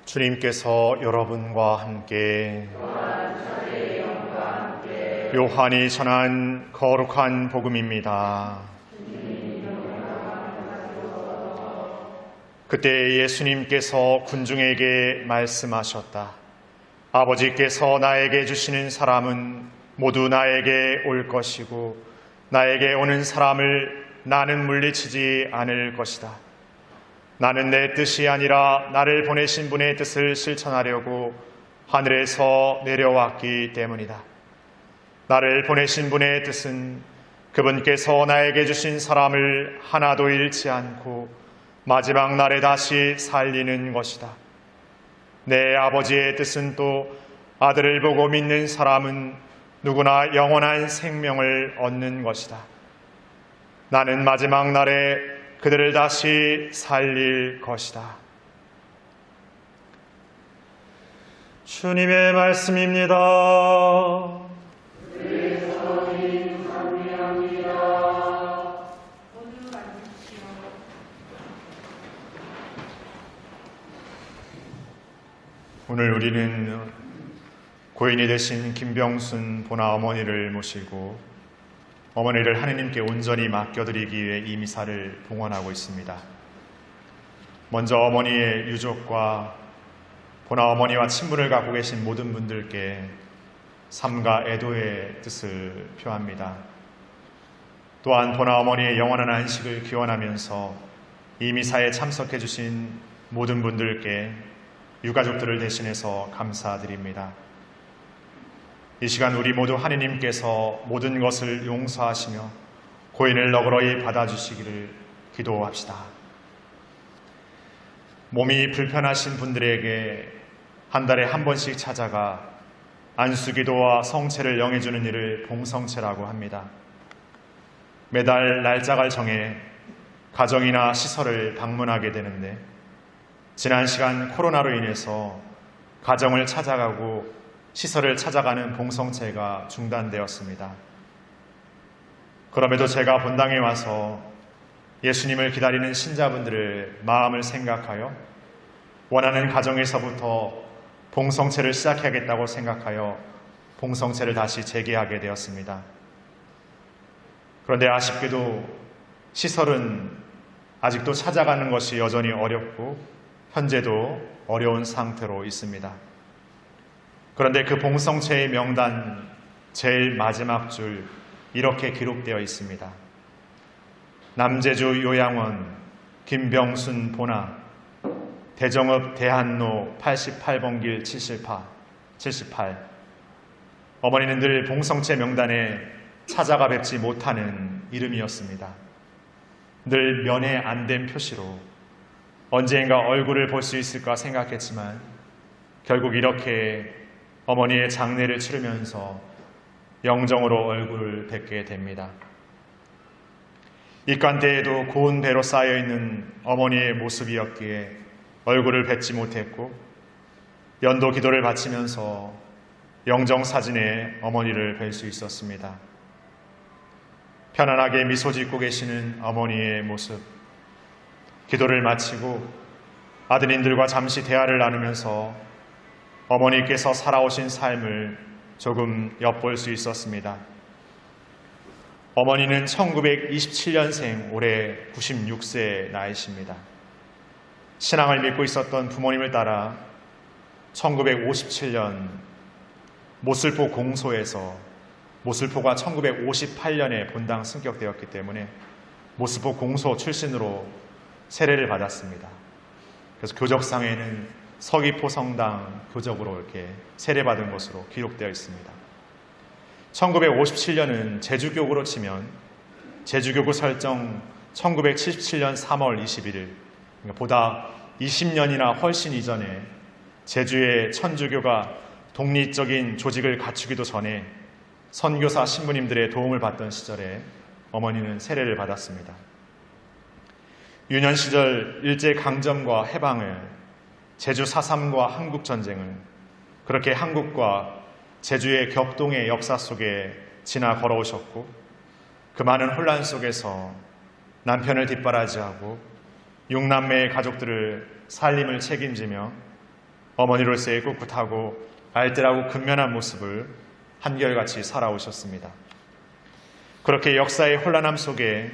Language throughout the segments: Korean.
주님께서 여러분과 함께 요한이 전한 거룩한 복음입니다. 그때 예수님께서 군중에게 말씀하셨다. 아버지께서 나에게 주시는 사람은 모두 나에게 올 것이고 나에게 오는 사람을 나는 물리치지 않을 것이다. 나는 내 뜻이 아니라 나를 보내신 분의 뜻을 실천하려고 하늘에서 내려왔기 때문이다. 나를 보내신 분의 뜻은 그분께서 나에게 주신 사람을 하나도 잃지 않고 마지막 날에 다시 살리는 것이다. 내 아버지의 뜻은 또 아들을 보고 믿는 사람은 누구나 영원한 생명을 얻는 것이다. 나는 마지막 날에 그들을 다시 살릴 것이다. 주님의 말씀입니다. 오늘 우리는 고인이 되신 김병순 보나 어머니를 모시고 어머니를 하느님께 온전히 맡겨드리기 위해 이 미사를 봉헌하고 있습니다. 먼저 어머니의 유족과 보나 어머니와 친분을 갖고 계신 모든 분들께 삼가 애도의 뜻을 표합니다. 또한 보나 어머니의 영원한 안식을 기원하면서 이 미사에 참석해 주신 모든 분들께 유가족들을 대신해서 감사드립니다. 이 시간 우리 모두 하느님께서 모든 것을 용서하시며 고인을 너그러이 받아주시기를 기도합시다. 몸이 불편하신 분들에게 한 달에 한 번씩 찾아가 안수기도와 성체를 영해주는 일을 봉성체라고 합니다. 매달 날짜를 정해 가정이나 시설을 방문하게 되는데 지난 시간 코로나로 인해서 가정을 찾아가고 시설을 찾아가는 봉성체가 중단되었습니다. 그럼에도 제가 본당에 와서 예수님을 기다리는 신자분들의 마음을 생각하여 원하는 가정에서부터 봉성체를 시작해야겠다고 생각하여 봉성체를 다시 재개하게 되었습니다. 그런데 아쉽게도 시설은 아직도 찾아가는 것이 여전히 어렵고 현재도 어려운 상태로 있습니다. 그런데 그 봉성체의 명단 제일 마지막 줄 이렇게 기록되어 있습니다. 남제주 요양원 김병순 보나 대정읍 대한로 88번 길 78. 어머니는 늘 봉성체 명단에 찾아가 뵙지 못하는 이름이었습니다. 늘 면회 안 된 표시로 언젠가 얼굴을 볼 수 있을까 생각했지만 결국 이렇게 어머니의 장례를 치르면서 영정으로 얼굴을 뵙게 됩니다. 입간대에도 고운 배로 쌓여있는 어머니의 모습이었기에 얼굴을 뵙지 못했고 연도 기도를 바치면서 영정사진에 어머니를 뵐 수 있었습니다. 편안하게 미소 짓고 계시는 어머니의 모습, 기도를 마치고 아드님들과 잠시 대화를 나누면서 어머니께서 살아오신 삶을 조금 엿볼 수 있었습니다. 어머니는 1927년생, 올해 96세 나이십니다. 신앙을 믿고 있었던 부모님을 따라 1957년 모슬포 공소에서 모슬포가 1958년에 본당 승격되었기 때문에 모슬포 공소 출신으로 세례를 받았습니다. 그래서 교적상에는 서귀포 성당 교적으로 이렇게 세례받은 것으로 기록되어 있습니다. 1957년은 제주교구로 치면 제주교구 설정 1977년 3월 21일, 그러니까 보다 20년이나 훨씬 이전에 제주의 천주교가 독립적인 조직을 갖추기도 전에 선교사 신부님들의 도움을 받던 시절에 어머니는 세례를 받았습니다. 유년 시절 일제강점과 해방을, 제주 4.3과 한국전쟁을, 그렇게 한국과 제주의 격동의 역사 속에 지나 걸어오셨고 그 많은 혼란 속에서 남편을 뒷바라지하고 6남매의 가족들을 살림을 책임지며 어머니로서의 꿋꿋하고 알뜰하고 근면한 모습을 한결같이 살아오셨습니다. 그렇게 역사의 혼란함 속에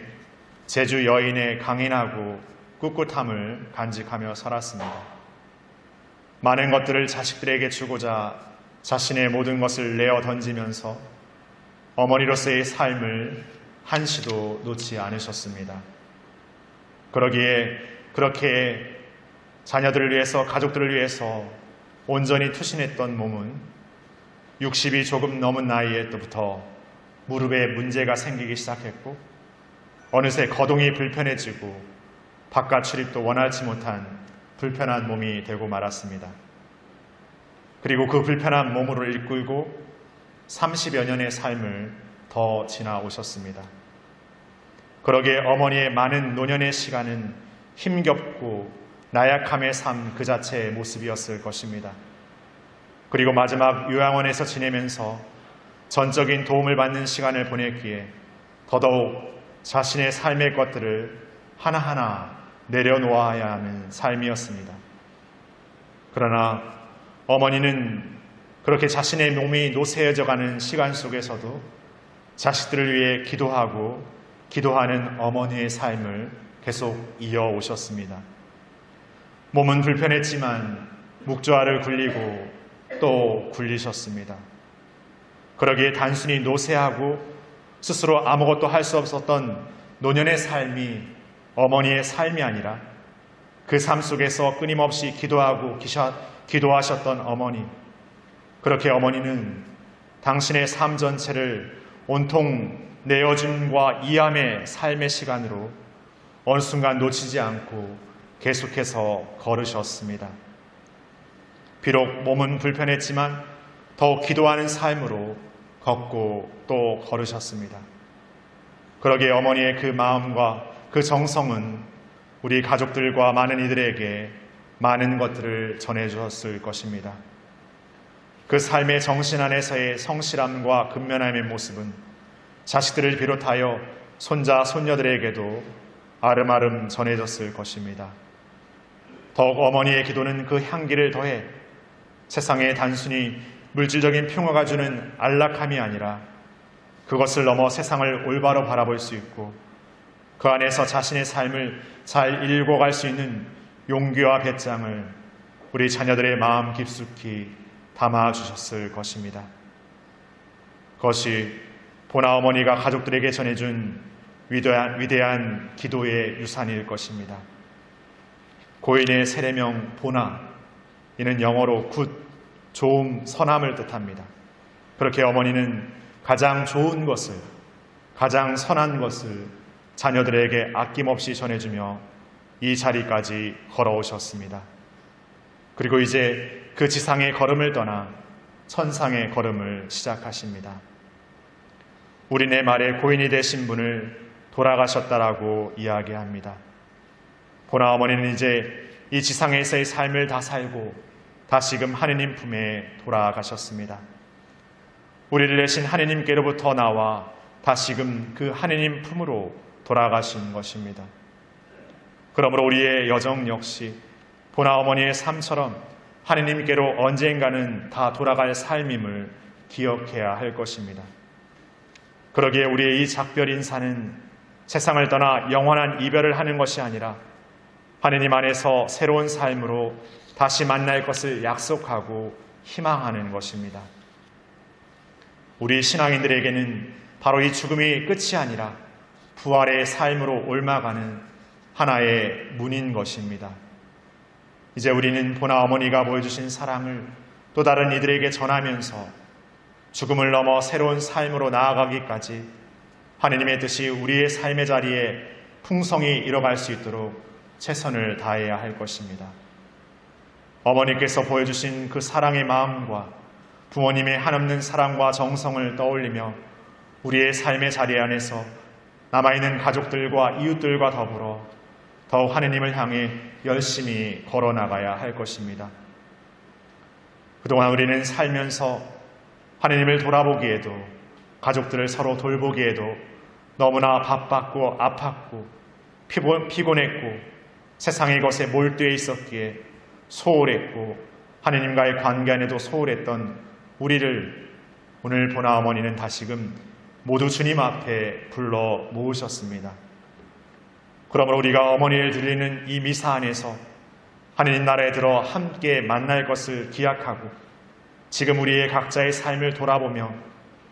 제주 여인의 강인하고 꿋꿋함을 간직하며 살았습니다. 많은 것들을 자식들에게 주고자 자신의 모든 것을 내어 던지면서 어머니로서의 삶을 한시도 놓지 않으셨습니다. 그러기에 그렇게 자녀들을 위해서, 가족들을 위해서 온전히 투신했던 몸은 60이 조금 넘은 나이에부터 무릎에 문제가 생기기 시작했고 어느새 거동이 불편해지고 바깥 출입도 원하지 못한 불편한 몸이 되고 말았습니다. 그리고 그 불편한 몸으로 이끌고 30여 년의 삶을 더 지나오셨습니다. 그러기에 어머니의 많은 노년의 시간은 힘겹고 나약함의 삶 그 자체의 모습이었을 것입니다. 그리고 마지막 요양원에서 지내면서 전적인 도움을 받는 시간을 보냈기에 더더욱 자신의 삶의 것들을 하나하나 내려놓아야 하는 삶이었습니다. 그러나 어머니는 그렇게 자신의 몸이 노쇠해져가는 시간 속에서도 자식들을 위해 기도하고 기도하는 어머니의 삶을 계속 이어오셨습니다. 몸은 불편했지만 묵조알을 굴리고 또 굴리셨습니다. 그러기에 단순히 노쇠하고 스스로 아무것도 할 수 없었던 노년의 삶이 어머니의 삶이 아니라 그 삶 속에서 끊임없이 기도하셨던 어머니, 그렇게 어머니는 당신의 삶 전체를 온통 내어줌과 이함의 삶의 시간으로 어느 순간 놓치지 않고 계속해서 걸으셨습니다. 비록 몸은 불편했지만 더욱 기도하는 삶으로 걷고 또 걸으셨습니다. 그러기에 어머니의 그 마음과 그 정성은 우리 가족들과 많은 이들에게 많은 것들을 전해주었을 것입니다. 그 삶의 정신 안에서의 성실함과 근면함의 모습은 자식들을 비롯하여 손자, 손녀들에게도 아름아름 전해졌을 것입니다. 더욱 어머니의 기도는 그 향기를 더해 세상에 단순히 물질적인 평화가 주는 안락함이 아니라 그것을 넘어 세상을 올바로 바라볼 수 있고 그 안에서 자신의 삶을 잘 읽어갈 수 있는 용기와 배짱을 우리 자녀들의 마음 깊숙이 담아주셨을 것입니다. 그것이 보나 어머니가 가족들에게 전해준 위대한 기도의 유산일 것입니다. 고인의 세례명 보나, 이는 영어로 굿, 좋음, 선함을 뜻합니다. 그렇게 어머니는 가장 좋은 것을, 가장 선한 것을 자녀들에게 아낌없이 전해주며 이 자리까지 걸어오셨습니다. 그리고 이제 그 지상의 걸음을 떠나 천상의 걸음을 시작하십니다. 우리네 말에 고인이 되신 분을 돌아가셨다라고 이야기합니다. 보나 어머니는 이제 이 지상에서의 삶을 다 살고 다시금 하느님 품에 돌아가셨습니다. 우리를 내신 하느님께로부터 나와 다시금 그 하느님 품으로 돌아가신 것입니다. 그러므로 우리의 여정 역시 보나 어머니의 삶처럼 하느님께로 언젠가는 다 돌아갈 삶임을 기억해야 할 것입니다. 그러기에 우리의 이 작별 인사는 세상을 떠나 영원한 이별을 하는 것이 아니라 하느님 안에서 새로운 삶으로 다시 만날 것을 약속하고 희망하는 것입니다. 우리 신앙인들에게는 바로 이 죽음이 끝이 아니라 부활의 삶으로 옮아가는 하나의 문인 것입니다. 이제 우리는 보나 어머니가 보여주신 사랑을 또 다른 이들에게 전하면서 죽음을 넘어 새로운 삶으로 나아가기까지 하느님의 뜻이 우리의 삶의 자리에 풍성히 이뤄갈 수 있도록 최선을 다해야 할 것입니다. 어머니께서 보여주신 그 사랑의 마음과 부모님의 한없는 사랑과 정성을 떠올리며 우리의 삶의 자리 안에서 남아있는 가족들과 이웃들과 더불어 더욱 하느님을 향해 열심히 걸어나가야 할 것입니다. 그동안 우리는 살면서 하느님을 돌아보기에도 가족들을 서로 돌보기에도 너무나 바빴고 아팠고 피곤했고 세상의 것에 몰두해 있었기에 소홀했고 하느님과의 관계 안에도 소홀했던 우리를 오늘 보나 어머니는 다시금 모두 주님 앞에 불러 모으셨습니다. 그러므로 우리가 어머니를 드리는 이 미사 안에서 하느님 나라에 들어 함께 만날 것을 기약하고 지금 우리의 각자의 삶을 돌아보며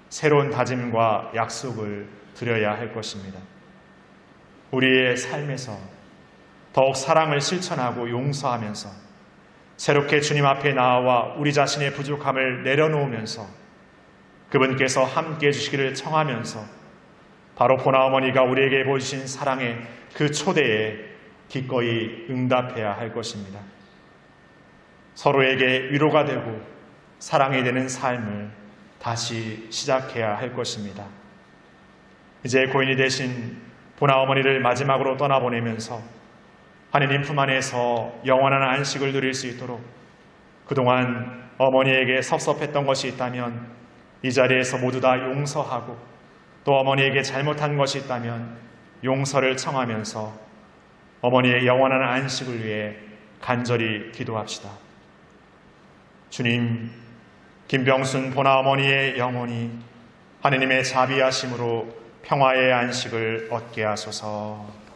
새로운 다짐과 약속을 드려야 할 것입니다. 우리의 삶에서 더욱 사랑을 실천하고 용서하면서 새롭게 주님 앞에 나아와 우리 자신의 부족함을 내려놓으면서 그분께서 함께해 주시기를 청하면서 바로 보나 어머니가 우리에게 보여주신 사랑의 그 초대에 기꺼이 응답해야 할 것입니다. 서로에게 위로가 되고 사랑이 되는 삶을 다시 시작해야 할 것입니다. 이제 고인이 되신 보나 어머니를 마지막으로 떠나보내면서 하느님 품 안에서 영원한 안식을 누릴 수 있도록 그동안 어머니에게 섭섭했던 것이 있다면 이 자리에서 모두 다 용서하고 또 어머니에게 잘못한 것이 있다면 용서를 청하면서 어머니의 영원한 안식을 위해 간절히 기도합시다. 주님, 김병순 보나 어머니의 영혼이 하느님의 자비하심으로 평화의 안식을 얻게 하소서.